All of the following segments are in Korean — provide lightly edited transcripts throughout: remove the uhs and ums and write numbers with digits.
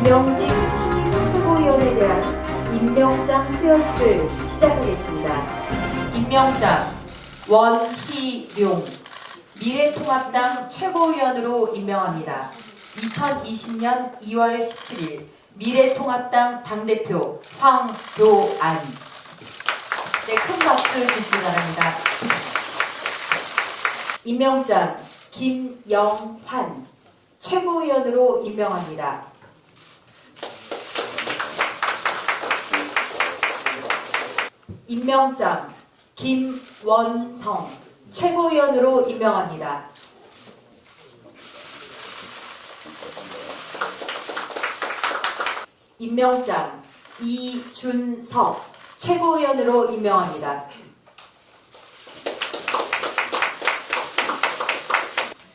김영직 신임 최고위원에 대한 임명장 수여식을 시작하겠습니다. 임명장 원희룡 미래통합당 최고위원으로 임명합니다. 2020년 2월 17일 미래통합당 당대표 황교안. 네, 큰 박수 주시기 바랍니다. 임명장 김영환 최고위원으로 임명합니다. 임명장 김원성 최고위원으로 임명합니다. 임명장 이준석 최고위원으로 임명합니다.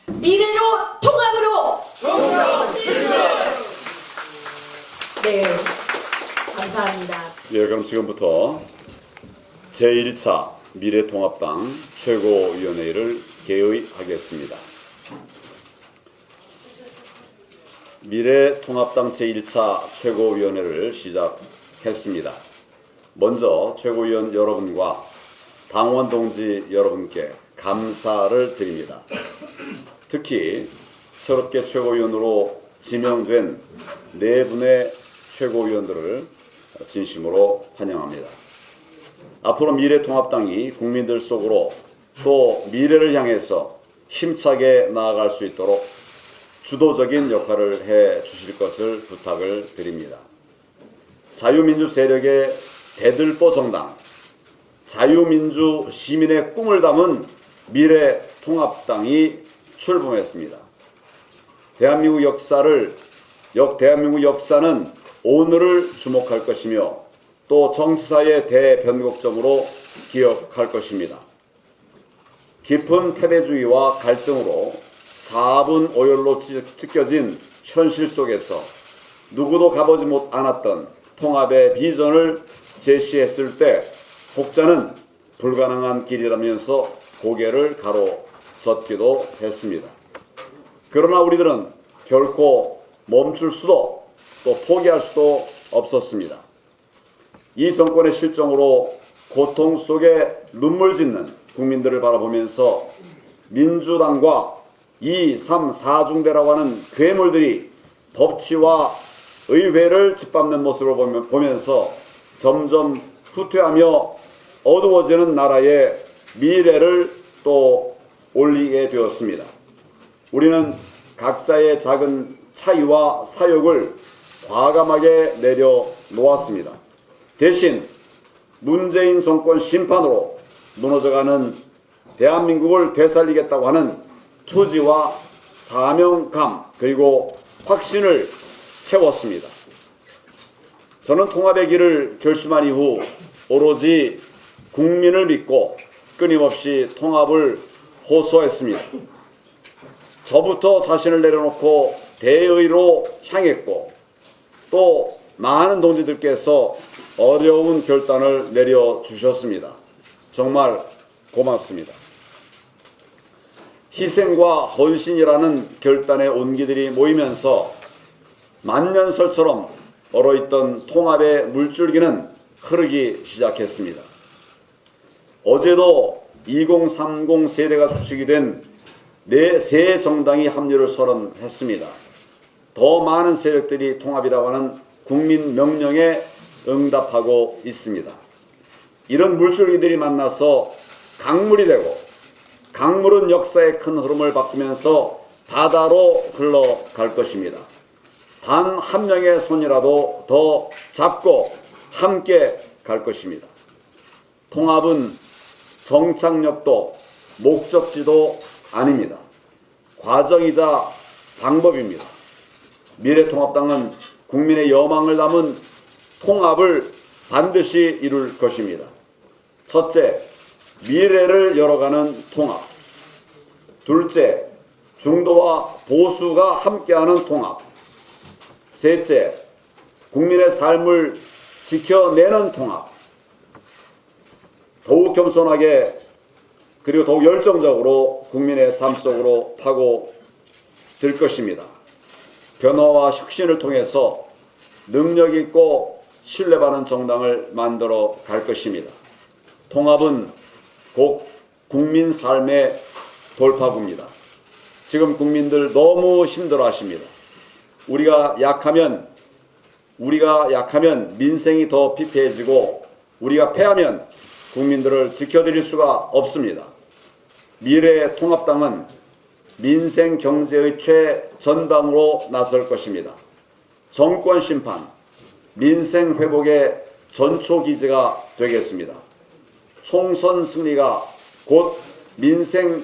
미래로 통합으로 네, 감사합니다. 예, 그럼 지금부터 제1차 미래통합당 최고위원회의를 개의하겠습니다. 미래통합당 제1차 최고위원회를 시작했습니다. 먼저 최고위원 여러분과 당원 동지 여러분께 감사를 드립니다. 특히 새롭게 최고위원으로 지명된 네 분의 최고위원들을 진심으로 환영합니다. 앞으로 미래통합당이 국민들 속으로 또 미래를 향해서 힘차게 나아갈 수 있도록 주도적인 역할을 해 주실 것을 부탁을 드립니다. 자유민주 세력의 대들보 정당, 자유민주 시민의 꿈을 담은 미래통합당이 출범했습니다. 대한민국 역사는 오늘을 주목할 것이며 또 정치사의 대변곡점으로 기억할 것입니다. 깊은 패배주의와 갈등으로 4분 오열로 찢겨진 현실 속에서 누구도 가보지 않았던 통합의 비전을 제시했을 때 혹자는 불가능한 길이라면서 고개를 가로젓기도 했습니다. 그러나 우리들은 결코 멈출 수도 또 포기할 수도 없었습니다. 이 정권의 실정으로 고통 속에 눈물 짓는 국민들을 바라보면서 민주당과 2, 3, 4중대라고 하는 괴물들이 법치와 의회를 짓밟는 모습을 보면서 점점 후퇴하며 어두워지는 나라의 미래를 또 올리게 되었습니다. 우리는 각자의 작은 차이와 사욕을 과감하게 내려놓았습니다. 대신 문재인 정권 심판으로 무너져가는 대한민국을 되살리겠다고 하는 투지와 사명감 그리고 확신을 채웠습니다. 저는 통합의 길을 결심한 이후 오로지 국민을 믿고 끊임없이 통합을 호소했습니다. 저부터 자신을 내려놓고 대의로 향했고 또 많은 동지들께서 어려운 결단을 내려주셨습니다. 정말 고맙습니다. 희생과 헌신이라는 결단의 온기들이 모이면서 만년설처럼 얼어있던 통합의 물줄기는 흐르기 시작했습니다. 어제도 2030 세대가 주축이 된 새 정당이 합류를 선언했습니다. 더 많은 세력들이 통합이라고 하는 국민 명령에 응답하고 있습니다. 이런 물줄기들이 만나서 강물이 되고 강물은 역사의 큰 흐름을 바꾸면서 바다로 흘러갈 것입니다. 단 한 명의 손이라도 더 잡고 함께 갈 것입니다. 통합은 정착력도 목적지도 아닙니다. 과정이자 방법입니다. 미래통합당은 국민의 여망을 담은 통합을 반드시 이룰 것입니다. 첫째, 미래를 열어가는 통합. 둘째, 중도와 보수가 함께하는 통합. 셋째, 국민의 삶을 지켜내는 통합. 더욱 겸손하게 그리고 더욱 열정적으로 국민의 삶 속으로 파고들 것입니다. 변화와 혁신을 통해서 능력 있고 신뢰받는 정당을 만들어 갈 것입니다. 통합은 곧 국민 삶의 돌파구입니다. 지금 국민들 너무 힘들어하십니다. 우리가 약하면 민생이 더 피폐해지고 우리가 패하면 국민들을 지켜드릴 수가 없습니다. 미래통합당은 민생 경제의 최전방으로 나설 것입니다. 정권 심판, 민생 회복의 전초기지가 되겠습니다. 총선 승리가 곧 민생의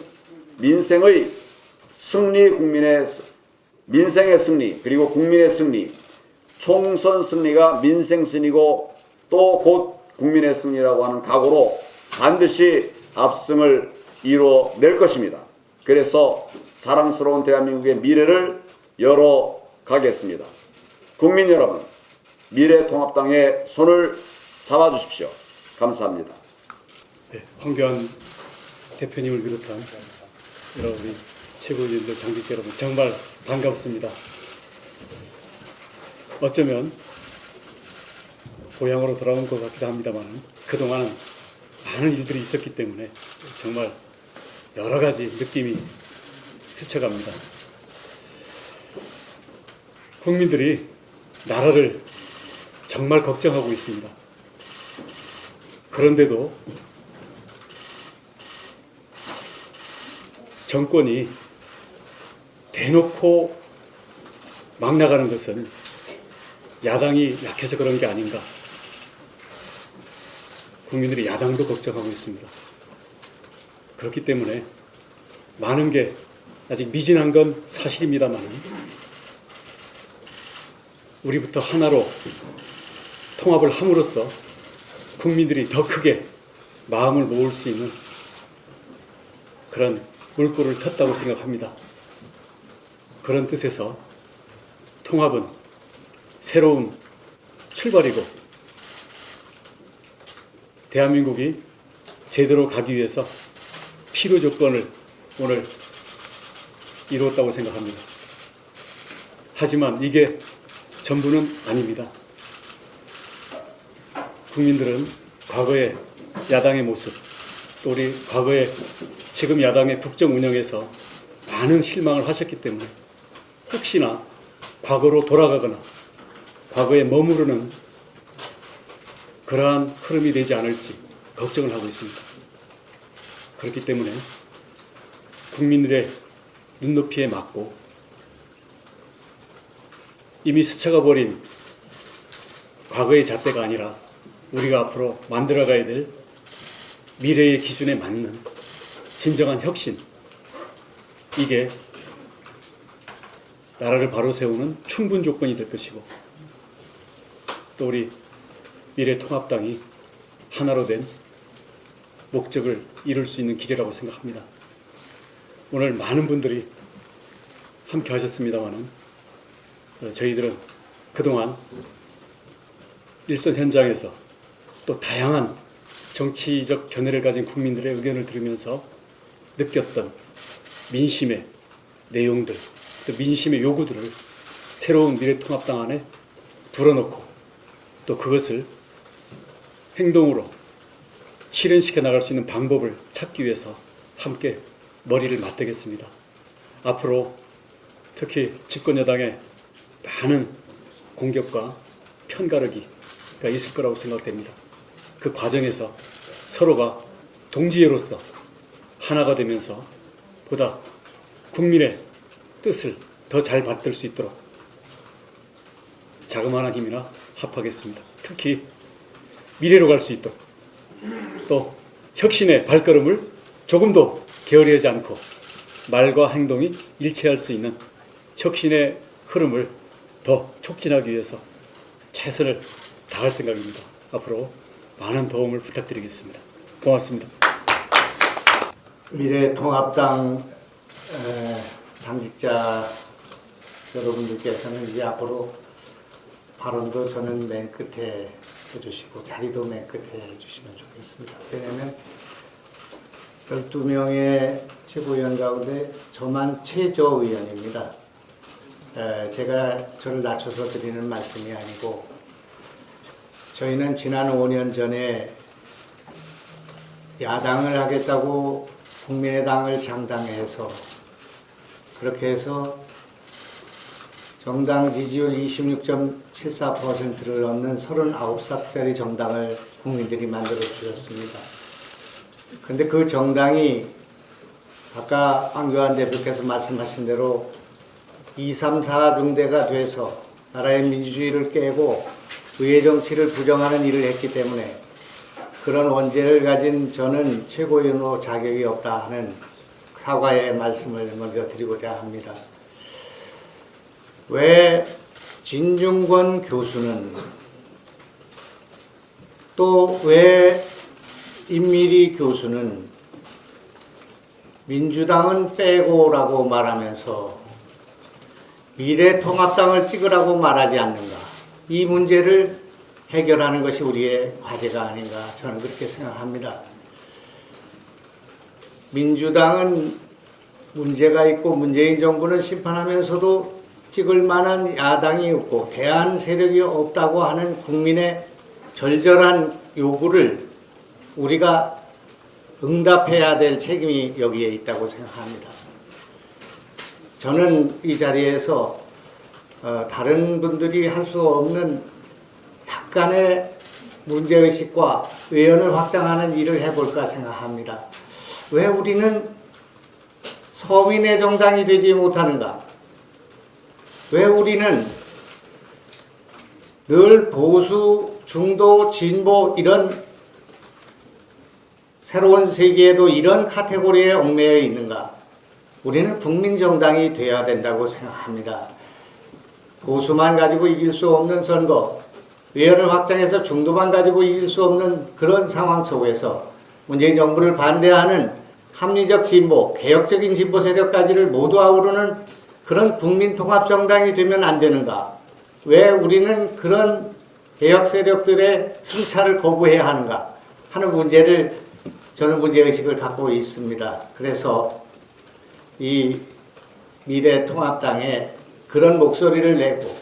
승리, 민생의 승리, 그리고 국민의 승리, 총선 승리가 민생 승리고 또 곧 국민의 승리라고 하는 각오로 반드시 압승을 이뤄낼 것입니다. 그래서 자랑스러운 대한민국의 미래를 열어가겠습니다. 국민 여러분, 미래통합당의 손을 잡아주십시오. 감사합니다. 네, 황교안 대표님을 비롯한 여러 우리 최고위원들, 당직자 여러분 정말 반갑습니다. 어쩌면 고향으로 돌아온 것 같기도 합니다만 그동안 많은 일들이 있었기 때문에 정말 여러 가지 느낌이 스쳐갑니다. 국민들이 나라를 정말 걱정하고 있습니다. 그런데도 정권이 대놓고 막 나가는 것은 야당이 약해서 그런 게 아닌가. 국민들이 야당도 걱정하고 있습니다. 그렇기 때문에 많은 게 아직 미진한 건 사실입니다만 우리부터 하나로 통합을 함으로써 국민들이 더 크게 마음을 모을 수 있는 그런 물꼬를 텄다고 생각합니다. 그런 뜻에서 통합은 새로운 출발이고 대한민국이 제대로 가기 위해서 필요 조건을 오늘 이루었다고 생각합니다. 하지만 이게 전부는 아닙니다. 국민들은 과거의 야당의 모습, 또 우리 과거의 지금 야당의 국정 운영에서 많은 실망을 하셨기 때문에 혹시나 과거로 돌아가거나 과거에 머무르는 그러한 흐름이 되지 않을지 걱정을 하고 있습니다. 그렇기 때문에 국민들의 눈높이에 맞고 이미 스쳐가 버린 과거의 잣대가 아니라 우리가 앞으로 만들어가야 될 미래의 기준에 맞는 진정한 혁신, 이게 나라를 바로 세우는 충분 조건이 될 것이고 또 우리 미래통합당이 하나로 된 목적을 이룰 수 있는 길이라고 생각합니다. 오늘 많은 분들이 함께 하셨습니다마는 저희들은 그동안 일선 현장에서 또 다양한 정치적 견해를 가진 국민들의 의견을 들으면서 느꼈던 민심의 내용들, 또 민심의 요구들을 새로운 미래통합당 안에 불어넣고 또 그것을 행동으로 실현시켜 나갈 수 있는 방법을 찾기 위해서 함께 머리를 맞대겠습니다. 앞으로 특히 집권여당의 많은 공격과 편가르기가 있을 거라고 생각됩니다. 그 과정에서 서로가 동지애로서 하나가 되면서 보다 국민의 뜻을 더 잘 받들 수 있도록 자그마한 힘이나 합하겠습니다. 특히 미래로 갈 수 있도록 또 혁신의 발걸음을 조금도 게으르지 않고 말과 행동이 일치할 수 있는 혁신의 흐름을 더 촉진하기 위해서 최선을 다할 생각입니다. 앞으로 많은 도움을 부탁드리겠습니다. 고맙습니다. 미래통합당 당직자 여러분들께서는 이제 앞으로 발언도 저는 맨 끝에 해주시고 자리도 맨 끝에 해주시면 좋겠습니다. 왜냐하면 12명의 최고위원 가운데 저만 최저위원입니다. 제가 저를 낮춰서 드리는 말씀이 아니고 저희는 지난 5년 전에 야당을 하겠다고 국민의당을 창당해서 그렇게 해서 정당 지지율 26.74%를 얻는 39살짜리 정당을 국민들이 만들어 주셨습니다. 근데 그 정당이 아까 황교안 대표께서 말씀하신 대로 2, 3, 4중대가 돼서 나라의 민주주의를 깨고 의회 정치를 부정하는 일을 했기 때문에 그런 원죄를 가진 저는 최고위원으로 자격이 없다 하는 사과의 말씀을 먼저 드리고자 합니다. 왜 진중권 교수는 또 왜 임미리 교수는 민주당은 빼고라고 말하면서 미래통합당을 찍으라고 말하지 않는가? 이 문제를 해결하는 것이 우리의 과제가 아닌가 저는 그렇게 생각합니다. 민주당은 문제가 있고 문재인 정부는 심판하면서도 찍을 만한 야당이 없고 대안 세력이 없다고 하는 국민의 절절한 요구를 우리가 응답해야 될 책임이 여기에 있다고 생각합니다. 저는 이 자리에서 다른 분들이 할 수 없는 약간의 문제의식과 외연을 확장하는 일을 해볼까 생각합니다. 왜 우리는 서민의 정당이 되지 못하는가? 왜 우리는 늘 보수, 중도, 진보 이런 새로운 세계에도 이런 카테고리에 얽매여 있는가? 우리는 국민정당이 되어야 된다고 생각합니다. 보수만 가지고 이길 수 없는 선거, 외연을 확장해서 중도만 가지고 이길 수 없는 그런 상황 속에서 문재인 정부를 반대하는 합리적 진보, 개혁적인 진보 세력까지를 모두 아우르는 그런 국민통합정당이 되면 안 되는가? 왜 우리는 그런 개혁 세력들의 승차를 거부해야 하는가? 하는 문제를 저는 문제의식을 갖고 있습니다. 그래서 이 미래통합당에 그런 목소리를 내고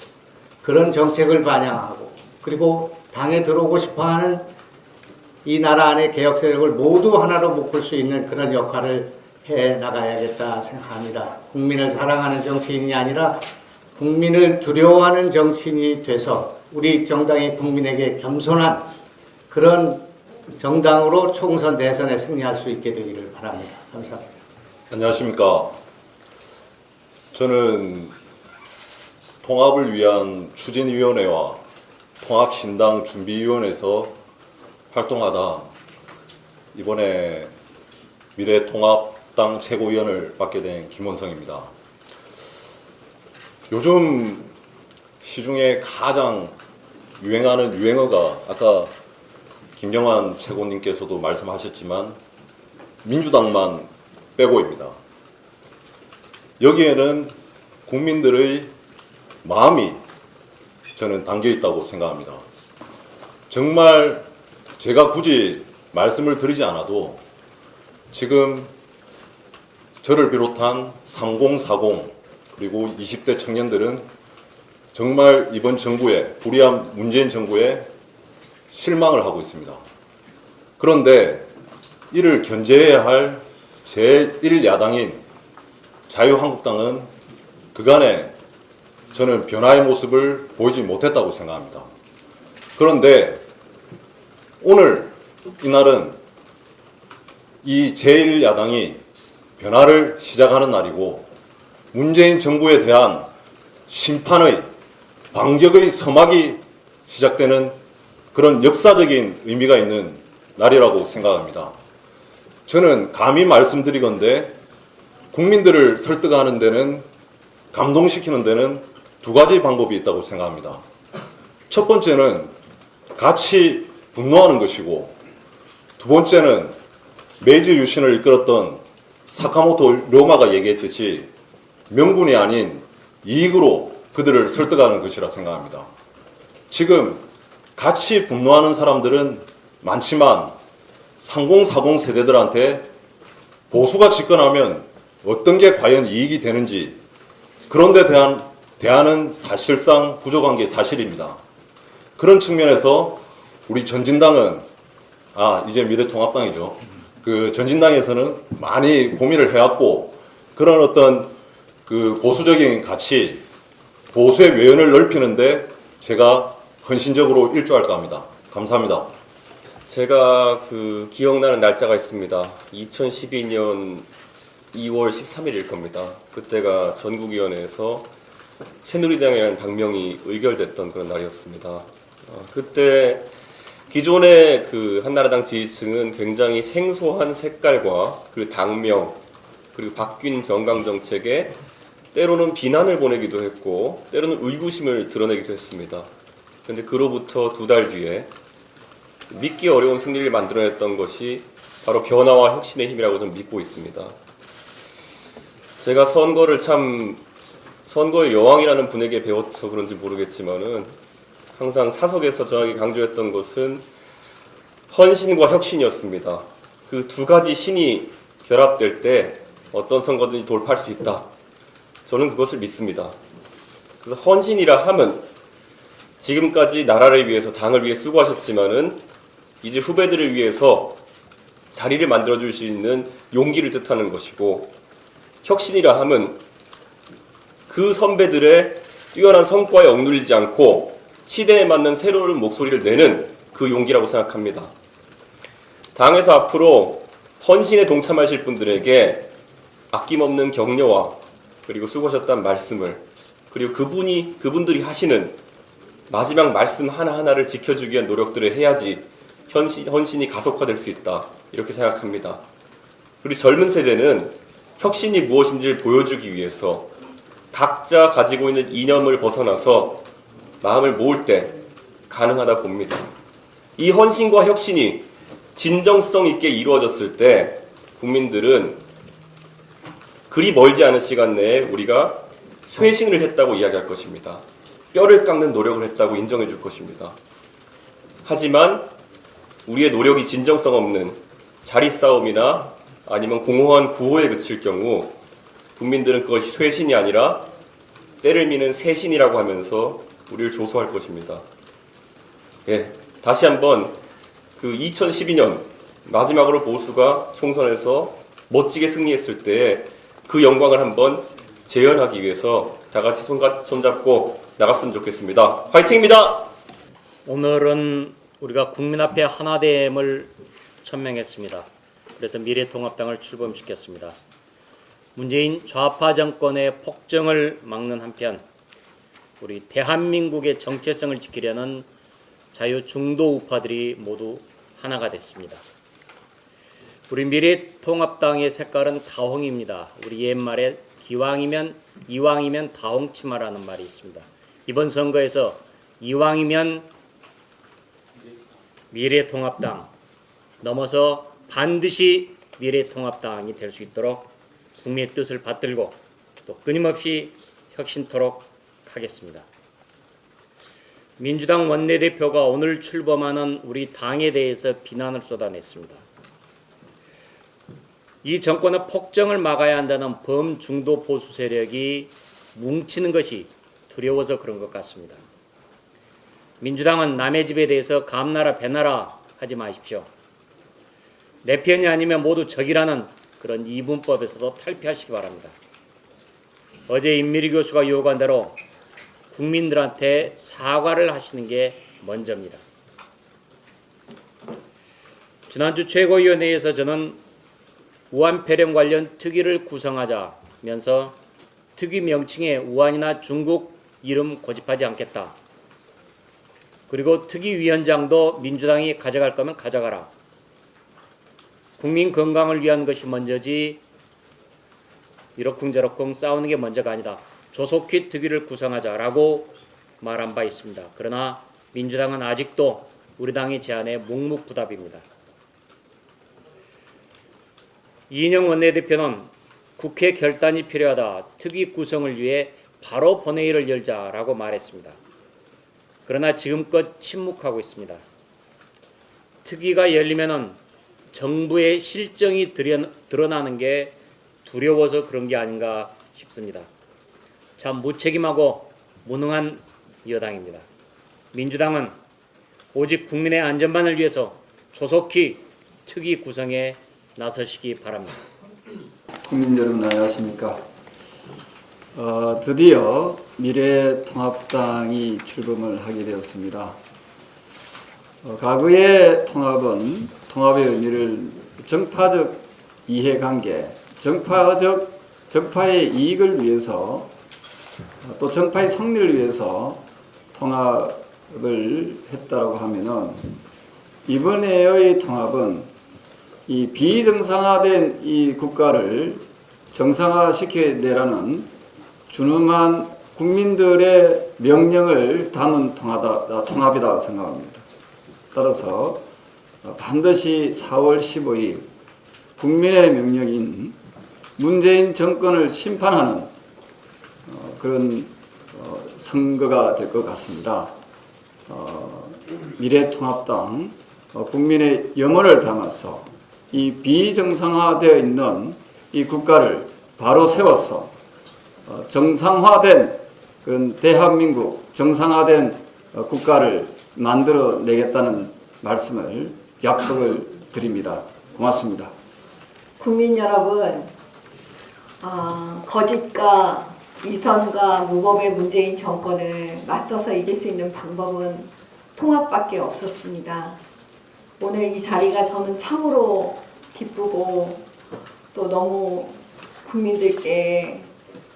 그런 정책을 반영하고 그리고 당에 들어오고 싶어하는 이 나라 안의 개혁 세력을 모두 하나로 묶을 수 있는 그런 역할을 해 나가야겠다 생각합니다. 국민을 사랑하는 정치인이 아니라 국민을 두려워하는 정치인이 돼서 우리 정당이 국민에게 겸손한 그런 정당으로 총선 대선에 승리할 수 있게 되기를 바랍니다. 감사합니다. 안녕하십니까. 저는 통합을 위한 추진위원회와 통합신당 준비위원회에서 활동하다 이번에 미래통합당 최고위원을 맡게 된 김원성입니다. 요즘 시중에 가장 유행하는 유행어가 아까 김경환 최고님께서도 말씀하셨지만 민주당만 빼고입니다. 여기에는 국민들의 마음이 저는 담겨 있다고 생각합니다. 정말 제가 굳이 말씀을 드리지 않아도 지금 저를 비롯한 3040 그리고 20대 청년들은 정말 이번 정부에 불의한 문재인 정부에 실망을 하고 있습니다. 그런데 이를 견제해야 할 제1야당인 자유한국당은 그간에 저는 변화의 모습을 보이지 못했다고 생각합니다. 그런데 오늘 이날은 이 제1야당이 변화를 시작하는 날이고 문재인 정부에 대한 심판의 반격의 서막이 시작되는 그런 역사적인 의미가 있는 날이라고 생각합니다. 저는 감히 말씀드리건대 국민들을 설득하는 데는 감동시키는 데는 두 가지 방법이 있다고 생각합니다. 첫 번째는 같이 분노하는 것이고 두 번째는 메이지 유신을 이끌었던 사카모토 료마가 얘기했듯이 명분이 아닌 이익으로 그들을 설득하는 것이라 생각합니다. 지금 같이 분노하는 사람들은 많지만 3040 세대들한테 보수가 집권하면 어떤 게 과연 이익이 되는지 그런 데 대한 대안은 사실상 부족한 게 사실입니다. 그런 측면에서 우리 전진당은 이제 미래통합당이죠. 그 전진당에서는 많이 고민을 해왔고 그런 어떤 그 보수적인 가치, 보수의 외연을 넓히는데 제가 헌신적으로 일조할까 합니다. 감사합니다. 제가 기억나는 날짜가 있습니다. 2012년 2월 13일일 겁니다. 그때가 전국위원회에서 새누리당이라는 당명이 의결됐던 그런 날이었습니다. 그때 기존의 한나라당 지지층은 굉장히 생소한 색깔과 그 당명 그리고 바뀐 경강 정책에 때로는 비난을 보내기도 했고 때로는 의구심을 드러내기도 했습니다. 그런데 그로부터 2달 뒤에 믿기 어려운 승리를 만들어냈던 것이 바로 변화와 혁신의 힘이라고 저는 믿고 있습니다. 제가 선거의 여왕이라는 분에게 배워서 그런지 모르겠지만은 항상 사석에서 저에게 강조했던 것은 헌신과 혁신이었습니다. 그 2가지 신이 결합될 때 어떤 선거든지 돌파할 수 있다. 저는 그것을 믿습니다. 그래서 헌신이라 함은 지금까지 나라를 위해서 당을 위해 수고하셨지만은 이제 후배들을 위해서 자리를 만들어줄 수 있는 용기를 뜻하는 것이고, 혁신이라 함은 그 선배들의 뛰어난 성과에 억눌리지 않고 시대에 맞는 새로운 목소리를 내는 그 용기라고 생각합니다. 당에서 앞으로 헌신에 동참하실 분들에게 아낌없는 격려와 그리고 수고하셨다는 말씀을, 그리고 그분들이 하시는 마지막 말씀 하나하나를 지켜주기 위한 노력들을 해야지 헌신이 가속화될 수 있다, 이렇게 생각합니다. 그리고 젊은 세대는 혁신이 무엇인지를 보여주기 위해서 각자 가지고 있는 이념을 벗어나서 마음을 모을 때 가능하다 봅니다. 이 헌신과 혁신이 진정성 있게 이루어졌을 때 국민들은 그리 멀지 않은 시간 내에 우리가 쇄신을 했다고 이야기할 것입니다. 뼈를 깎는 노력을 했다고 인정해 줄 것입니다. 하지만 우리의 노력이 진정성 없는 자리 싸움이나 아니면 공허한 구호에 그칠 경우 국민들은 그것이 쇄신이 아니라 때를 미는 새신이라고 하면서 우리를 조소할 것입니다. 다시 한번 2012년 마지막으로 보수가 총선에서 멋지게 승리했을 때 그 영광을 한번 재현하기 위해서 다 같이 손잡고 나갔으면 좋겠습니다. 화이팅입니다. 오늘은 우리가 국민 앞에 하나됨을 천명했습니다. 그래서 미래통합당을 출범시켰습니다. 문재인 좌파 정권의 폭정을 막는 한편 우리 대한민국의 정체성을 지키려는 자유중도 우파들이 모두 하나가 됐습니다. 우리 미래통합당의 색깔은 다홍입니다. 우리 옛말에 이왕이면 다홍치마라는 말이 있습니다. 이번 선거에서 이왕이면 미래통합당 넘어서 반드시 미래통합당이 될 수 있도록 국민의 뜻을 받들고 또 끊임없이 혁신토록 하겠습니다. 민주당 원내대표가 오늘 출범하는 우리 당에 대해서 비난을 쏟아냈습니다. 이 정권의 폭정을 막아야 한다는 범중도 보수 세력이 뭉치는 것이 두려워서 그런 것 같습니다. 민주당은 남의 집에 대해서 감나라 배나라 하지 마십시오. 내 편이 아니면 모두 적이라는 그런 이분법에서도 탈피하시기 바랍니다. 어제 임미리 교수가 요구한 대로 국민들한테 사과를 하시는 게 먼저입니다. 지난주 최고위원회에서 저는 우한 폐렴 관련 특위를 구성하자면서 특위 명칭에 우한이나 중국 이름 고집하지 않겠다. 그리고 특위위원장도 민주당이 가져갈 거면 가져가라. 국민 건강을 위한 것이 먼저지 이러쿵저러쿵 싸우는 게 먼저가 아니다. 조속히 특위를 구성하자라고 말한 바 있습니다. 그러나 민주당은 아직도 우리 당의 제안에 묵묵부답입니다. 이인영 원내대표는 국회 결단이 필요하다. 특위 구성을 위해 바로 본회의를 열자라고 말했습니다. 그러나 지금껏 침묵하고 있습니다. 특위가 열리면은 정부의 실정이 드러나는 게 두려워서 그런 게 아닌가 싶습니다. 참 무책임하고 무능한 여당입니다. 민주당은 오직 국민의 안전만을 위해서 조속히 특위 구성에 나서시기 바랍니다. 국민 여러분 안녕하십니까. 드디어 미래통합당이 출범을 하게 되었습니다. 과거의 통합은 통합의 의미를 정파적 이해관계, 정파의 이익을 위해서 또 정파의 승리를 위해서 통합을 했다라고 하면은 이번에의 통합은 이 비정상화된 이 국가를 정상화시켜내라는 준엄한 국민들의 명령을 담은 통합이라고 생각합니다. 따라서 반드시 4월 15일 국민의 명령인 문재인 정권을 심판하는 그런 선거가 될 것 같습니다. 미래통합당 국민의 염원을 담아서 이 비정상화되어 있는 이 국가를 바로 세워서 정상화된 그런 대한민국 정상화된 국가를 만들어내겠다는 말씀을 약속을 드립니다. 고맙습니다. 국민 여러분, 거짓과 위선과 무법의 문재인 정권을 맞서서 이길 수 있는 방법은 통합밖에 없었습니다. 오늘 이 자리가 저는 참으로 기쁘고 또 너무 국민들께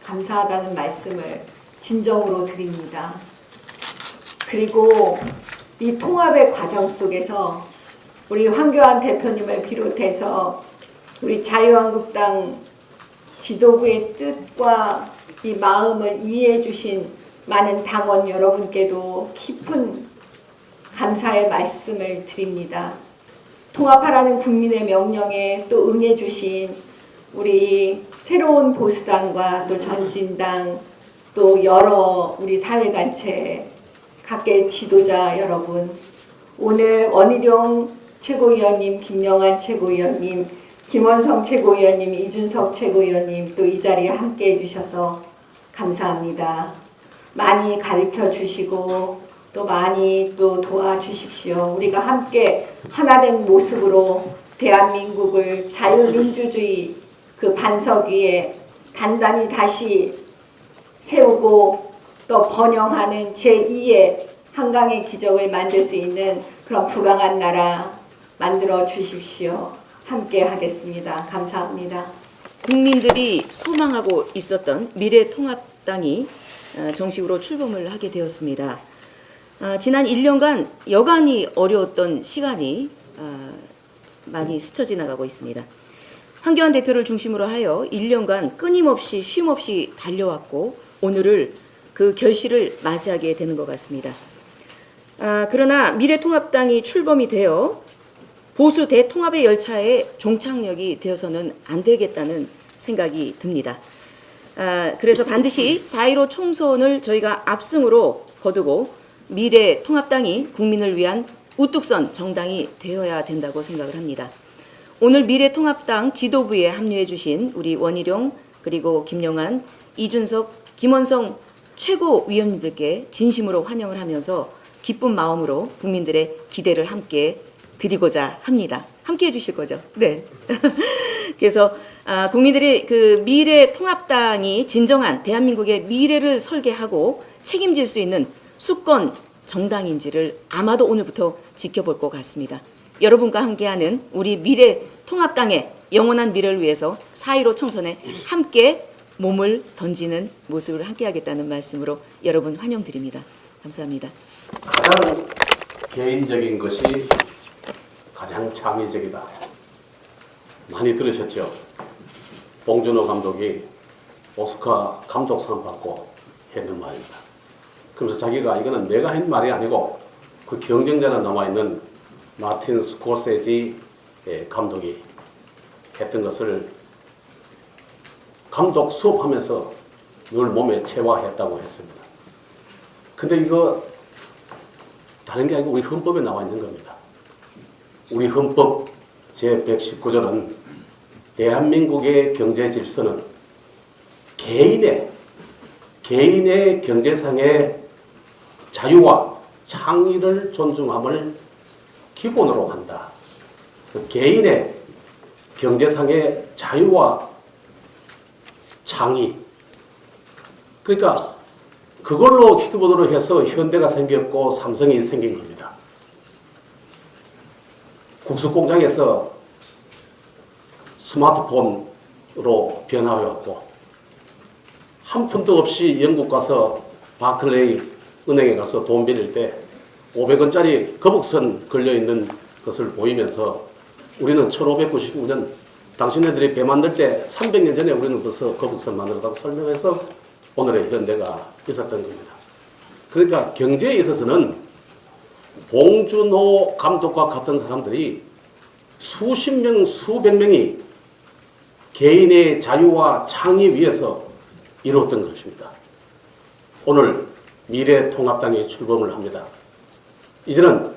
감사하다는 말씀을 진정으로 드립니다. 그리고 이 통합의 과정 속에서 우리 황교안 대표님을 비롯해서 우리 자유한국당 지도부의 뜻과 이 마음을 이해해 주신 많은 당원 여러분께도 깊은 감사의 말씀을 드립니다. 통합하라는 국민의 명령에 또 응해 주신 우리 새로운 보수당과 또 전진당 또 여러 우리 사회단체 각계 지도자 여러분, 오늘 원희룡 최고위원님, 김영환 최고위원님, 김원성 최고위원님, 이준석 최고위원님 또 이 자리에 함께 해주셔서 감사합니다. 많이 가르쳐 주시고 또 많이 또 도와주십시오. 우리가 함께 하나된 모습으로 대한민국을 자유민주주의 그 반석 위에 단단히 다시 세우고 또 번영하는 제2의 한강의 기적을 만들 수 있는 그런 부강한 나라 만들어 주십시오. 함께 하겠습니다. 감사합니다. 국민들이 소망하고 있었던 미래통합당이 정식으로 출범을 하게 되었습니다. 지난 1년간 여간이 어려웠던 시간이 많이 스쳐 지나가고 있습니다. 황교안 대표를 중심으로 하여 1년간 끊임없이 쉼없이 달려왔고 오늘을 그 결실을 맞이하게 되는 것 같습니다. 그러나 미래통합당이 출범이 되어 보수 대통합의 열차의 종착역이 되어서는 안 되겠다는 생각이 듭니다. 그래서 반드시 4.15 총선을 저희가 압승으로 거두고 미래통합당이 국민을 위한 우뚝선 정당이 되어야 된다고 생각을 합니다. 오늘 미래통합당 지도부에 합류해 주신 우리 원희룡 그리고 김영환, 이준석, 김원성 최고위원님들께 진심으로 환영을 하면서 기쁜 마음으로 국민들의 기대를 함께 드리고자 합니다. 함께 해주실 거죠? 네. 그래서 국민들이 그 미래통합당이 진정한 대한민국의 미래를 설계하고 책임질 수 있는 수권 정당인지를 아마도 오늘부터 지켜볼 것 같습니다. 여러분과 함께하는 우리 미래통합당의 영원한 미래를 위해서 4.15 총선에 함께 몸을 던지는 모습을 함께하겠다는 말씀으로 여러분 환영드립니다. 감사합니다. 가장 개인적인 것이 가장 창의적이다. 많이 들으셨죠? 봉준호 감독이 오스카 감독상 받고 했는 말입니다. 그래서 자기가 이거는 내가 한 말이 아니고 그 경쟁자나 남아있는 마틴 스코세지 감독이 했던 것을 감독 수업하면서 늘 몸에 체화했다고 했습니다. 근데 이거 다른 게 아니고 우리 헌법에 나와 있는 겁니다. 우리 헌법 제119조는 대한민국의 경제 질서는 개인의 개인의 경제상의 자유와 창의를 존중함을 기본으로 한다. 개인의 경제상의 자유와 창의. 그러니까 그걸로 키보드로 해서 현대가 생겼고 삼성이 생긴 겁니다. 국수공장에서 스마트폰으로 변화해왔고 한 푼도 없이 영국 가서 바클레이 은행에 가서 돈 빌릴 때 500원짜리 거북선 걸려있는 것을 보이면서 우리는 1599년 당신네들이 배 만들 때 300년 전에 우리는 벌써 거북선 만들었다고 설명해서 오늘의 현대가 있었던 겁니다. 그러니까 경제에 있어서는 봉준호 감독과 같은 사람들이 수십 명, 수백 명이 개인의 자유와 창의 위해서 이루었던 것입니다. 오늘 미래통합당이 출범을 합니다. 이제는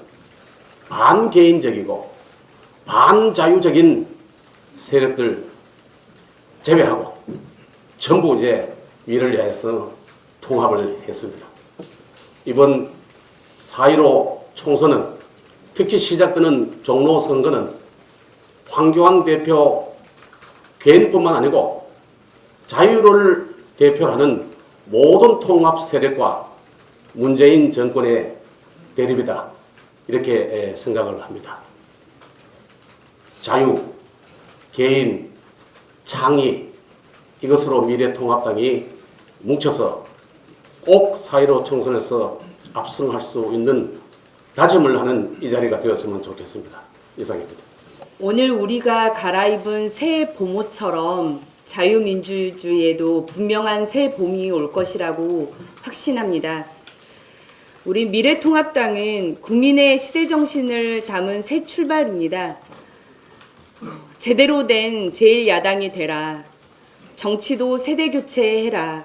반개인적이고 반자유적인 세력들 제외하고 전부 이제 미래를 위해서 통합을 했습니다. 이번 4.15 총선은 특히 시작되는 종로 선거는 황교안 대표 개인뿐만 아니고 자유를 대표하는 모든 통합 세력과 문재인 정권의 대립이다. 이렇게 생각을 합니다. 자유, 개인, 창의 이것으로 미래통합당이 뭉쳐서 꼭 4.15 총선에서 압승할 수 있는 다짐을 하는 이 자리가 되었으면 좋겠습니다. 이상입니다. 오늘 우리가 갈아입은 새 봄옷처럼 자유민주주의에도 분명한 새 봄이 올 것이라고 확신합니다. 우리 미래통합당은 국민의 시대정신을 담은 새 출발입니다. 제대로 된 제1야당이 되라. 정치도 세대교체해라.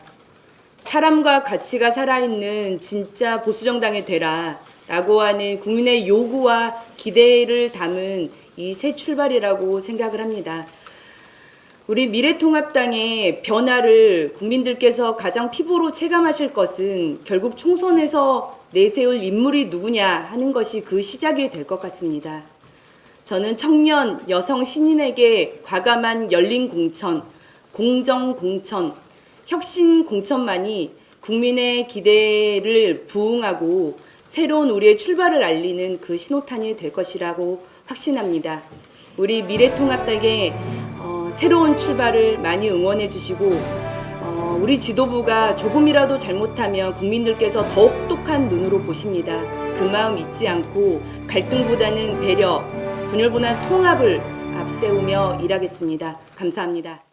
사람과 가치가 살아있는 진짜 보수정당이 되라. 라고 하는 국민의 요구와 기대를 담은 이 새 출발이라고 생각을 합니다. 우리 미래통합당의 변화를 국민들께서 가장 피부로 체감하실 것은 결국 총선에서 내세울 인물이 누구냐 하는 것이 그 시작이 될 것 같습니다. 저는 청년, 여성 시민에게 과감한 열린 공천, 공정 공천, 혁신 공천만이 국민의 기대를 부응하고 새로운 우리의 출발을 알리는 그 신호탄이 될 것이라고 확신합니다. 우리 미래통합당의 새로운 출발을 많이 응원해 주시고 우리 지도부가 조금이라도 잘못하면 국민들께서 더 혹독한 눈으로 보십니다. 그 마음 잊지 않고 갈등보다는 배려, 분열보다는 통합을 앞세우며 일하겠습니다. 감사합니다.